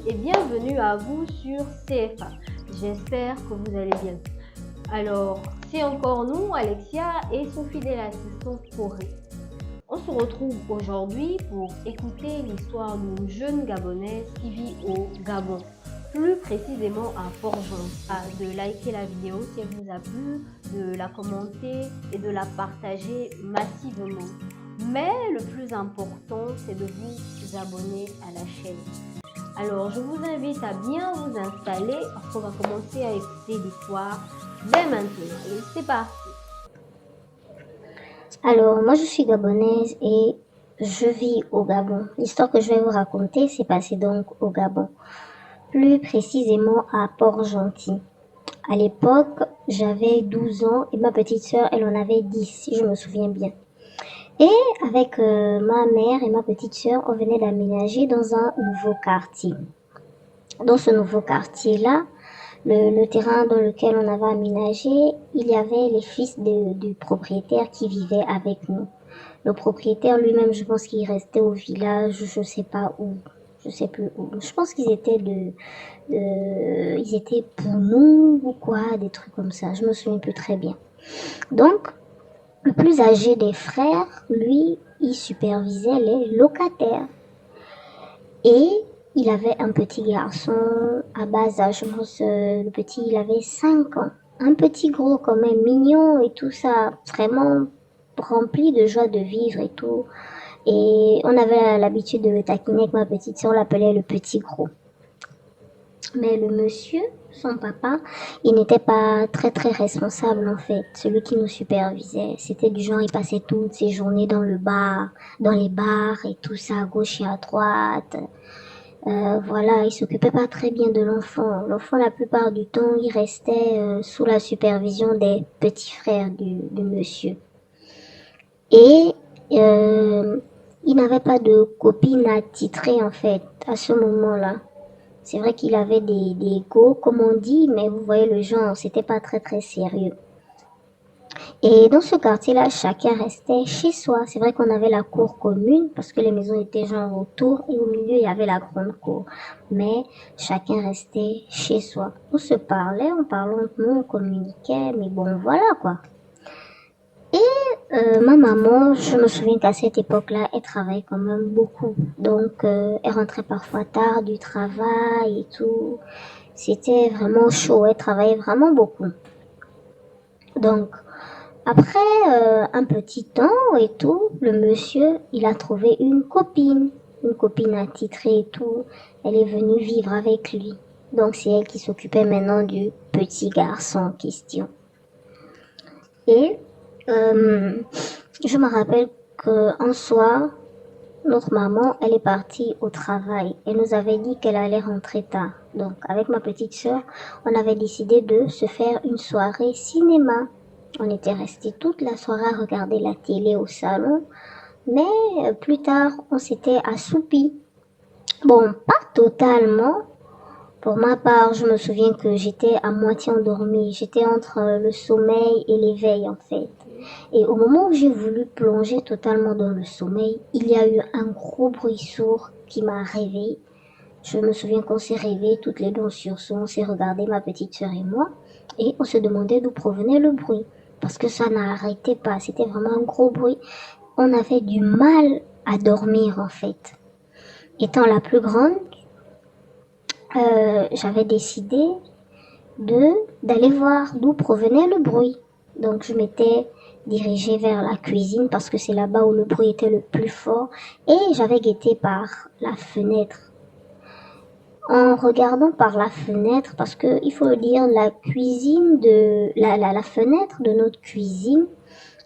et bienvenue à vous sur CFA. J'espère que vous allez bien. Alors, c'est encore nous, Alexia et son fidèle assistant Corée. On se retrouve aujourd'hui pour écouter l'histoire d'une jeune Gabonaise qui vit au Gabon, plus précisément à Port-Gentil. De liker la vidéo si elle vous a plu, de la commenter et de la partager massivement. Mais le plus important, c'est de vous abonner à la chaîne. Alors, je vous invite à bien vous installer parce qu'on va commencer à écouter l'histoire dès maintenant. Allez, c'est parti. Alors, moi je suis gabonaise et je vis au Gabon. L'histoire que je vais vous raconter s'est passée donc au Gabon, plus précisément à Port-Gentil. À l'époque, j'avais 12 ans et ma petite sœur, elle en avait 10, si je me souviens bien. Et avec ma mère et ma petite sœur, on venait d'aménager dans un nouveau quartier. Dans ce nouveau quartier-là, le terrain dans lequel on avait aménagé, il y avait les fils du propriétaire qui vivaient avec nous. Le propriétaire lui-même, je pense qu'il restait au village, je sais pas où, je sais plus où. Je pense qu'ils étaient ils étaient pour nous ou quoi, des trucs comme ça. Je me souviens plus très bien. Donc, le plus âgé des frères, lui, il supervisait les locataires. Et il avait un petit garçon à bas âge. Je pense le petit, il avait 5 ans. Un petit gros quand même, mignon et tout ça. Vraiment rempli de joie de vivre et tout. Et on avait l'habitude de le taquiner avec ma petite soeur, on l'appelait le petit gros. Mais le monsieur, son papa, il n'était pas très responsable en fait. Celui qui nous supervisait, c'était du genre, il passait toutes ses journées dans le bar, dans les bars et tout ça, à gauche et à droite. Voilà, il s'occupait pas très bien de l'enfant. L'enfant, la plupart du temps, il restait sous la supervision des petits frères du monsieur. Et il n'avait pas de copine attitrée en fait à ce moment-là. C'est vrai qu'il avait des go, comme on dit, mais vous voyez le genre, c'était pas très sérieux. Et dans ce quartier-là, chacun restait chez soi. C'est vrai qu'on avait la cour commune parce que les maisons étaient genre autour et au milieu, il y avait la grande cour. Mais chacun restait chez soi. On se parlait, on parlait entre nous, on communiquait, mais bon, voilà quoi. Ma maman, je me souviens qu'à cette époque-là, elle travaillait quand même beaucoup. Donc, elle rentrait parfois tard du travail et tout. C'était vraiment chaud, elle travaillait vraiment beaucoup. Donc, après un petit temps et tout, le monsieur, il a trouvé une copine attitrée et tout. Elle est venue vivre avec lui. Donc, c'est elle qui s'occupait maintenant du petit garçon en question. Et je me rappelle qu'un soir, notre maman, elle est partie au travail. Elle nous avait dit qu'elle allait rentrer tard. Donc, avec ma petite sœur, on avait décidé de se faire une soirée cinéma. On était restés toute la soirée à regarder la télé au salon. Mais plus tard, on s'était assoupis. Bon, pas totalement. Pour ma part, je me souviens que j'étais à moitié endormie. J'étais entre le sommeil et l'éveil en fait. Et au moment où j'ai voulu plonger totalement dans le sommeil, il y a eu un gros bruit sourd qui m'a réveillée. Je me souviens qu'on s'est réveillés toutes les deux en sursaut, on s'est regardé, ma petite sœur et moi, et on se demandait d'où provenait le bruit. Parce que ça n'arrêtait pas, c'était vraiment un gros bruit. On avait du mal à dormir en fait. Étant la plus grande, j'avais décidé d'aller voir d'où provenait le bruit. Donc je m'étais dirigée vers la cuisine parce que c'est là-bas où le bruit était le plus fort et j'avais guetté par la fenêtre. En regardant par la fenêtre, parce que il faut le dire, la cuisine la fenêtre de notre cuisine,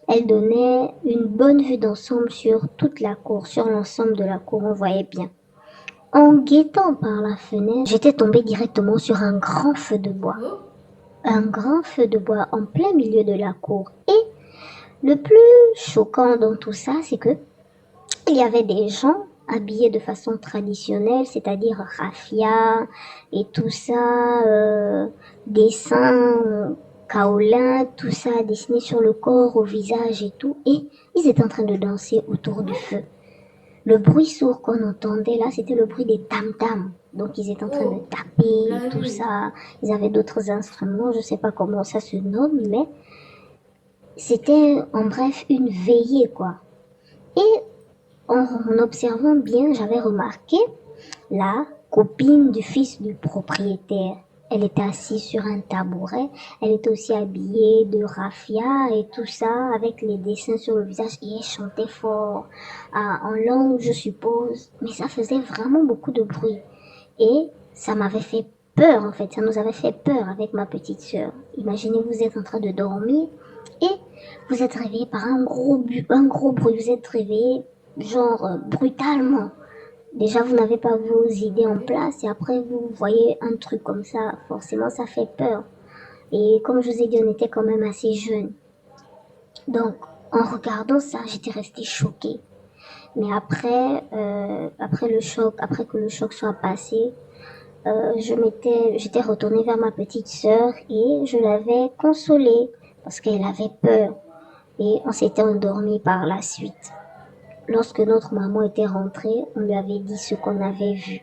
elle donnait une bonne vue d'ensemble sur toute la cour, sur l'ensemble de la cour, on voyait bien. En guettant par la fenêtre, j'étais tombée directement sur un grand feu de bois. Un grand feu de bois en plein milieu de la cour. Et le plus choquant dans tout ça, c'est que il y avait des gens habillés de façon traditionnelle, c'est-à-dire raffia et tout ça, dessins, kaolin, tout ça dessiné sur le corps, au visage et tout. Et ils étaient en train de danser autour du feu. Le bruit sourd qu'on entendait là, c'était le bruit des tam-tams. Donc ils étaient en train de Oh, taper, la tout nuit. ça. Ils avaient d'autres instruments, je sais pas comment ça se nomme, mais c'était en bref une veillée quoi. Et en observant bien, j'avais remarqué la copine du fils du propriétaire. Elle était assise sur un tabouret. Elle était aussi habillée de raffia et tout ça, avec les dessins sur le visage. Et elle chantait fort, en langue, je suppose. Mais ça faisait vraiment beaucoup de bruit. Et ça m'avait fait peur, en fait. Ça nous avait fait peur avec ma petite sœur. Imaginez, vous êtes en train de dormir et vous êtes réveillé par un gros bruit. Vous êtes réveillé, genre, brutalement. Déjà, vous n'avez pas vos idées en place et après, vous voyez un truc comme ça, forcément, ça fait peur. Et comme je vous ai dit, on était quand même assez jeunes. Donc, en regardant ça, j'étais restée choquée. Mais après le choc, après que le choc soit passé, j'étais retournée vers ma petite sœur et je l'avais consolée parce qu'elle avait peur. Et on s'était endormi par la suite. Lorsque notre maman était rentrée, on lui avait dit ce qu'on avait vu.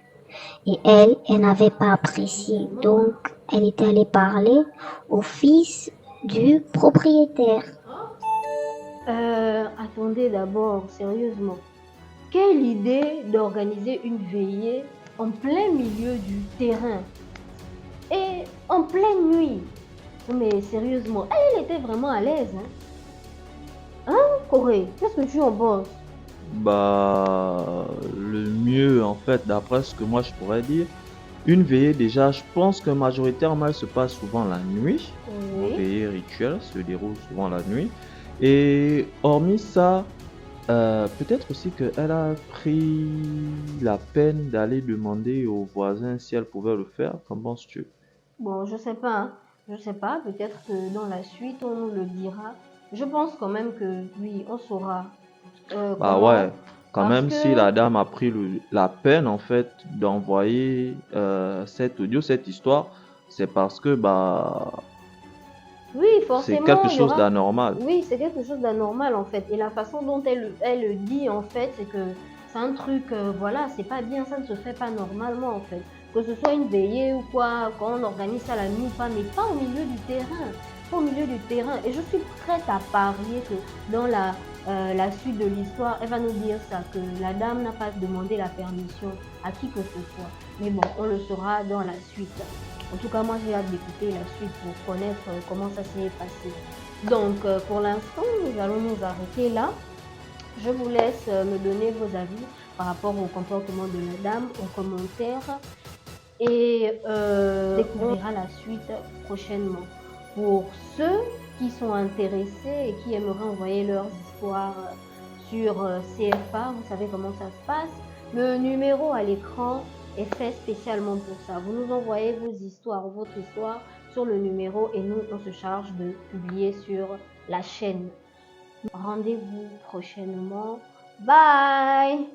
Et elle n'avait pas apprécié. Donc, elle était allée parler au fils du propriétaire. Attendez d'abord, sérieusement. Quelle idée d'organiser une veillée en plein milieu du terrain et en pleine nuit. Mais sérieusement, elle était vraiment à l'aise. Hein, Corée, qu'est-ce que tu en penses? Bah, le mieux, en fait, d'après ce que moi je pourrais dire, une veillée, déjà, je pense que majoritairement, elle se passe souvent la nuit. Nos Oui. veillées rituelles se déroulent souvent la nuit. Et hormis ça, peut-être aussi qu'elle a pris la peine d'aller demander aux voisins si elle pouvait le faire. Qu'en penses-tu? Bon, je sais pas, hein. Je sais pas, peut-être que dans la suite, on nous le dira. Je pense quand même que oui, on saura Bah comment. ouais, quand Parce même si la que, dame a pris la peine en fait d'envoyer cet audio, cette histoire, c'est parce que bah oui, c'est quelque forcément, il y chose aura. d'anormal. Oui, c'est quelque chose d'anormal en fait. Et la façon dont elle le dit en fait, c'est que c'est un truc, voilà, c'est pas bien, ça ne se fait pas normalement en fait. Que ce soit une veillée ou quoi, quand on organise ça la nuit ou pas, mais pas au milieu du terrain. Pas au milieu du terrain. Et je suis prête à parier que dans la suite de l'histoire, elle va nous dire ça, que la dame n'a pas demandé la permission à qui que ce soit. Mais bon, on le saura dans la suite. En tout cas, moi, j'ai hâte d'écouter la suite pour connaître comment ça s'est passé. Donc, pour l'instant, nous allons nous arrêter là. Je vous laisse me donner vos avis par rapport au comportement de la dame en commentaire et on découvrira la suite prochainement. Pour ceux qui sont intéressés et qui aimeraient envoyer leurs histoires sur CFA, vous savez comment ça se passe. Le numéro à l'écran est fait spécialement pour ça. Vous nous envoyez vos histoires, votre histoire sur le numéro et nous, on se charge de publier sur la chaîne. Rendez-vous prochainement. Bye!